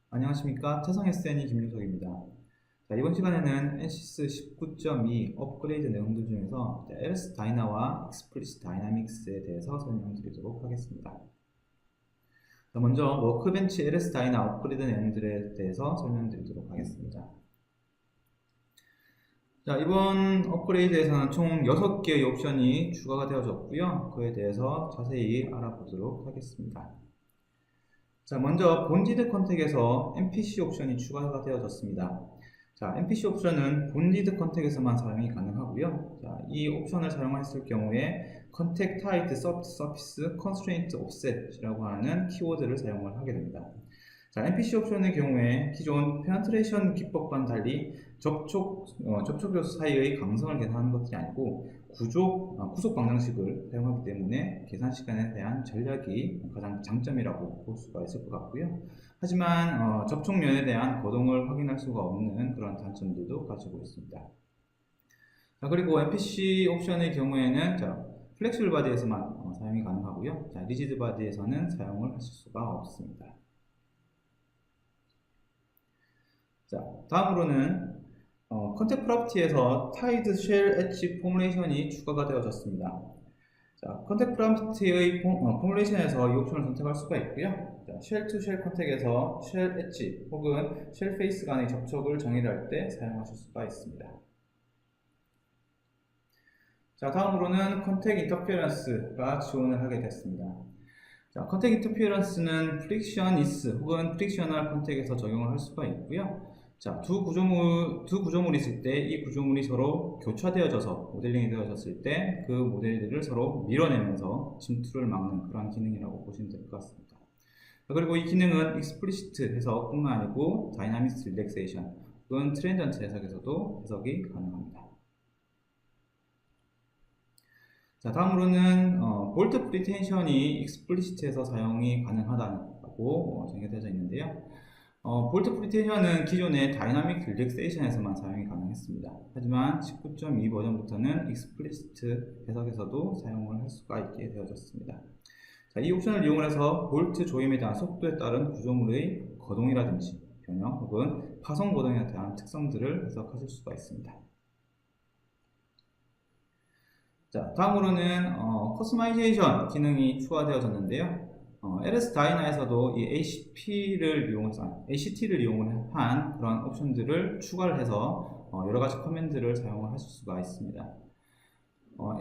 안녕하십니까. 태성 SNE 김윤석입니다. 자, 이번 시간에는 NCS 19.2 업그레이드 내용들 중에서 LS 다이나와 익스플리시트 다이나믹스에 대해서 설명드리도록 하겠습니다. 자, 먼저 워크벤치 LS 다이나 업그레이드 내용들에 대해서 설명드리도록 하겠습니다. 자, 이번 업그레이드에서는 총 6개의 옵션이 추가가 되어졌고요. 그에 대해서 자세히 알아보도록 하겠습니다. 자, 먼저 본디드 컨택에서 NPC 옵션이 추가가 되어졌습니다. 자, NPC 옵션은 본디드 컨택에서만 사용이 가능하고요. 자, 이 옵션을 사용했을 경우에 컨택 타이트 서피스 컨스트레인트 옵셋이라고 하는 키워드를 사용을 하게 됩니다. 자, NPC 옵션의 경우에 기존 페네트레이션 기법과는 달리 접촉 요소 사이의 강성을 계산하는 것이 아니고 구속 방정식을 사용하기 때문에 계산 시간에 대한 전략이 가장 장점이라고 볼 수가 있을 것 같고요. 하지만 접촉면에 대한 거동을 확인할 수가 없는 그런 단점들도 가지고 있습니다. 자, 그리고 NPC 옵션의 경우에는 플렉시블 바디에서만 사용이 가능하고요. 자, 리지드 바디에서는 사용을 하실 수가 없습니다. 자, 다음으로는 컨택 프로퍼티에서 타이드 쉘 엣지 포뮬레이션이 추가가 되어졌습니다. 자, 컨택 프로퍼티의 포뮬레이션에서 이 옵션을 선택할 수가 있고요. 쉘 투 쉘 컨택에서 쉘 엣지 혹은 쉘 페이스 간의 접촉을 정의를 할 때 사용하실 수가 있습니다. 자, 다음으로는 컨택 인터피어런스가 지원을 하게 됐습니다. 자, 컨택 인터피어런스는 프릭션 이스 혹은 프릭셔널 컨택에서 적용을 할 수가 있고요. 자, 두 구조물이 있을 때 이 구조물이 서로 교차되어져서 모델링이 되어졌을 때 그 모델들을 서로 밀어내면서 침투를 막는 그런 기능이라고 보시면 될 것 같습니다. 자, 그리고 이 기능은 익스플리시트 해석뿐만 아니고 다이나믹스 릴렉세이션 혹은 트랜전트 해석에서도 해석이 가능합니다. 자, 다음으로는 볼트 프리텐션이 익스플리시트에서 사용이 가능하다고 정의되어져 있는데요. 볼트 프리텐션은 기존의 다이나믹 릴렉세이션에서만 사용이 가능했습니다. 하지만 19.2 버전부터는 익스플리시트 해석에서도 사용을 할 수가 있게 되어졌습니다. 자, 이 옵션을 이용해서 볼트 조임에 대한 속도에 따른 구조물의 거동이라든지 변형 혹은 파손 거동에 대한 특성들을 해석하실 수가 있습니다. 자, 다음으로는 커스터마이제이션 기능이 추가되어졌는데요. LS 다이나에서도 이 ACT를 이용을 한 그런 옵션들을 추가를 해서 여러 가지 커맨드를 사용을 하실 수가 있습니다.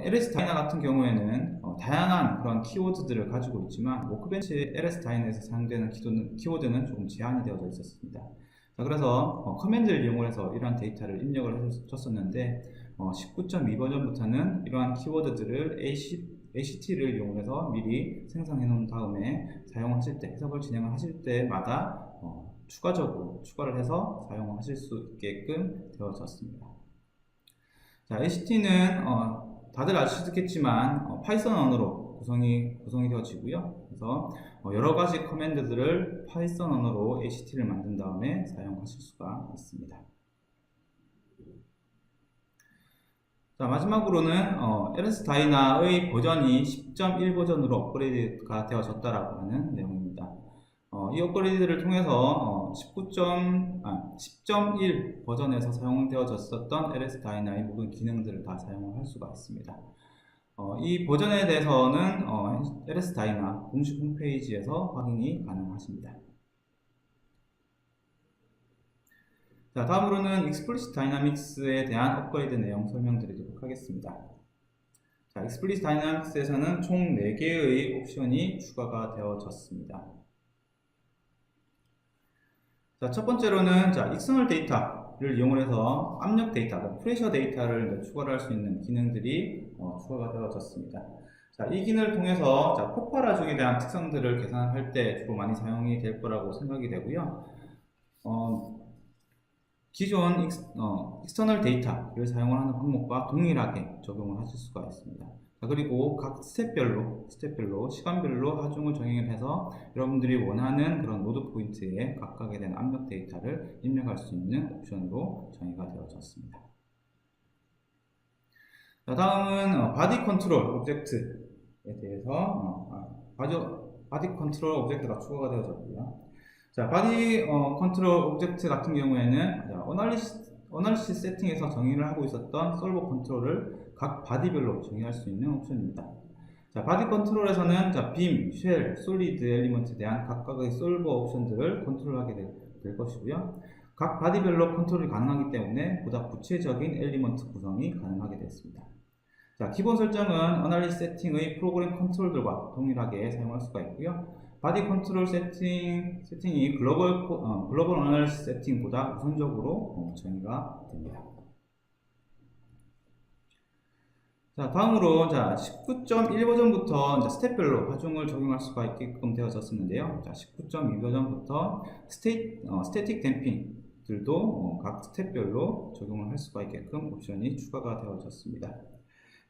LS 다이나 같은 경우에는 다양한 그런 키워드들을 가지고 있지만 워크벤치 LS 다이나에서 사용되는 키워드는 조금 제한이 되어져 있었습니다. 자, 그래서 커맨드를 이용해서 이러한 데이터를 입력을 해줬었는데 19.2 버전부터는 이러한 키워드들을 ACT를 이용해서 미리 생성해 놓은 다음에 사용하실 때, 해석을 진행을 하실 때마다 추가를 해서 사용하실 수 있게끔 되어졌습니다. 자, ACT는 다들 아시겠지만 파이썬 언어로 구성이 되어지고요. 그래서 여러 가지 커맨드들을 파이썬 언어로 ACT를 만든 다음에 사용하실 수가 있습니다. 자, 마지막으로는 LS 다이나의 버전이 10.1 버전으로 업그레이드가 되어졌다라고 하는 내용입니다. 이 업그레이드를 통해서 10.1 버전에서 사용되어졌었던 LS 다이나의 모든 기능들을 다 사용을 할 수가 있습니다. 이 버전에 대해서는 LS 다이나 공식 홈페이지에서 확인이 가능하십니다. 자, 다음으로는 익스플리시트 다이나믹스에 대한 업그레이드 내용 설명드리도록 하겠습니다. 자, 익스플리시트 다이나믹스에서는 총 4개의 옵션이 추가가 되어졌습니다. 자, 첫 번째로는 익스터널 데이터를 이용해서 압력 데이터, 프레셔 데이터를 추가를 할 수 있는 기능들이 추가가 되어졌습니다. 자, 이 기능을 통해서 폭발화 중에 대한 특성들을 계산할 때 주로 많이 사용이 될 거라고 생각이 되고요. 기존 익스터널 데이터를 사용하는 항목과 동일하게 적용을 하실 수가 있습니다. 자, 그리고 각 스텝별로 시간별로 하중을 정의를 해서 여러분들이 원하는 그런 노드 포인트에 각각에 대한 압력 데이터를 입력할 수 있는 옵션으로 정의가 되어졌습니다. 자, 다음은 바디 컨트롤 오브젝트에 대해서 바디 컨트롤 오브젝트가 추가가 되어졌고요. 자, 바디 컨트롤 오브젝트 같은 경우에는 어널리시스 세팅에서 정의를 하고 있었던 솔버 컨트롤을 각 바디별로 정의할 수 있는 옵션입니다. 자, 바디 컨트롤에서는 자, 빔, 쉘, 솔리드 엘리먼트에 대한 각각의 솔버 옵션들을 컨트롤하게 될 것이고요. 각 바디별로 컨트롤이 가능하기 때문에 보다 구체적인 엘리먼트 구성이 가능하게 됐습니다. 자, 기본 설정은 어널리시스 세팅의 프로그램 컨트롤들과 동일하게 사용할 수가 있고요. 바디 컨트롤 세팅이 글로벌 어널리시스 세팅보다 우선적으로 정의가 됩니다. 자, 다음으로 19.1 버전부터 스텝별로 하중을 적용할 수가 있게끔 되어졌었는데요. 자, 19.2 버전부터 스태틱 댐핑들도 각 스텝별로 적용을 할 수가 있게끔 옵션이 추가가 되어졌습니다.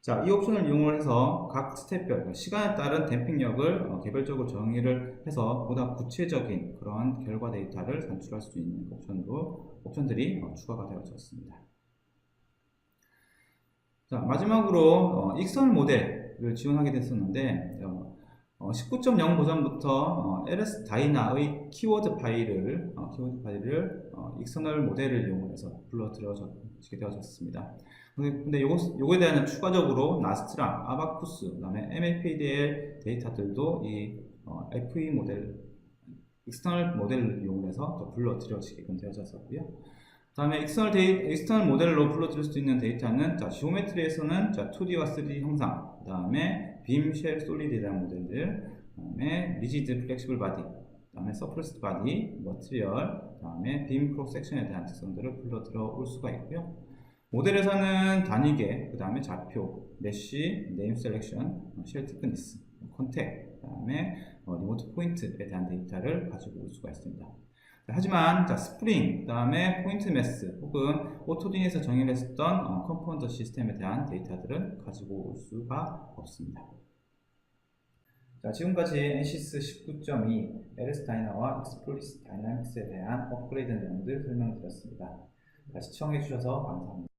자, 이 옵션을 이용해서 각 스텝별, 시간에 따른 댐핑력을 개별적으로 정의를 해서 보다 구체적인 그런 결과 데이터를 산출할 수 있는 옵션들이 추가가 되어졌습니다. 자, 마지막으로 익스터널 모델을 지원하게 됐었는데 19.0 버전부터 LS 다이나의 키워드 파일을 익스터널 모델을 이용해서 불러들여지게 되어졌습니다. 근데 요거에 대한 추가적으로 나스트랑 아바쿠스, 그다음에 MLPDL 데이터들도 이 FE 모델, 익스터널 모델을 이용해서 불러들여지게 되어졌었고요. 다음에 익스터널 모델로 불러들일 수 있는 데이터는 지오메트리에서는 2D와 3D 형상, 그 다음에 빔, 쉘, 솔리드라는 모델들, 그 다음에 리지드, 플렉시블 바디, 그 다음에 서프레스드 바디, 머티리얼, 그 다음에 빔 크로스 섹션에 대한 특성들을 불러들어 올 수가 있고요. 모델에서는 단위계, 그 다음에 좌표, 메쉬, 네임 셀렉션, 쉘 티크니스, 컨택, 그 다음에 리모트 포인트에 대한 데이터를 가지고 올 수가 있습니다. 하지만 스프링, 그 다음에 포인트 매스 혹은 오토딘에서 정의를 했었던 컴포넌트 시스템에 대한 데이터들은 가지고 올 수가 없습니다. 자, 지금까지 ANSYS 19.2 LS 다이나와 익스플로리스 다이나믹스에 대한 업그레이드 내용들 설명드렸습니다. 시청해주셔서 감사합니다.